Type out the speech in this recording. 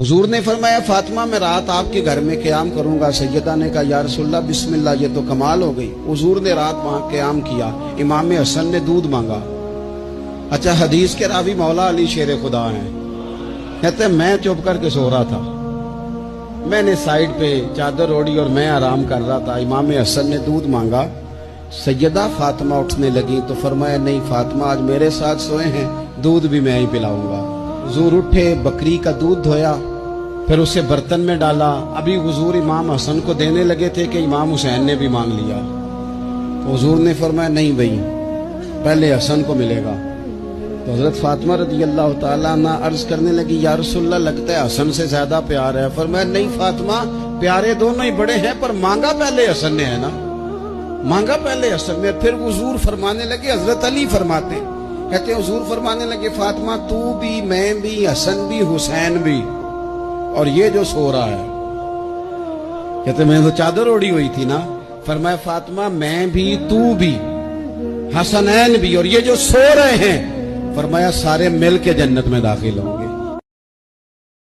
हुजूर ने फरमाया फातिमा मैं रात आपके घर में क़याम करूंगा। सैयदा ने कहा या रसूलल्लाह बिस्मिल्लाह, ये तो कमाल हो गई। हुजूर ने रात वहां क़याम किया। इमाम हसन ने दूध मांगा। अच्छा, हदीस के रावी मौला अली शेर खुदा हैं। कहते मैं चुप करके सो रहा था, मैंने साइड पे चादर ओढ़ी और मैं आराम कर रहा था। इमाम हसन ने दूध मांगा। सैयदा फातिमा उठने लगी तो फरमाया नहीं फातिमा आज मेरे साथ सोए हैं, दूध भी मैं ही पिलाऊंगा। हुजूर उठे, बकरी का दूध धोया, फिर उसे बर्तन में डाला। अभी हुजूर इमाम हसन को देने लगे थे कि इमाम हुसैन ने भी मांग लिया। तो हुजूर ने फरमाया नहीं भाई, पहले हसन को मिलेगा। तो हजरत फातिमा रज़ी अल्लाह ताला अन्हा अर्ज करने लगी या रसूलल्लाह लगता है हसन से ज्यादा प्यार है। फरमाया नहीं फातिमा, प्यारे दोनों ही बड़े हैं, पर मांगा पहले हसन ने है ना, मांगा पहले हसन ने। फिर हुजूर फरमाने लगे, हजरत अली फरमाते, कहते हुजूर फरमाने लगे फातिमा तू भी, मैं भी, हसन भी, हुसैन भी, और ये जो सो रहा है। कहते मैं तो चादर ओढ़ी हुई थी ना। फरमाया फातिमा मैं भी, तू भी, हसनैन भी, और ये जो सो रहे हैं, फरमाया सारे मिल के जन्नत में दाखिल होंगे।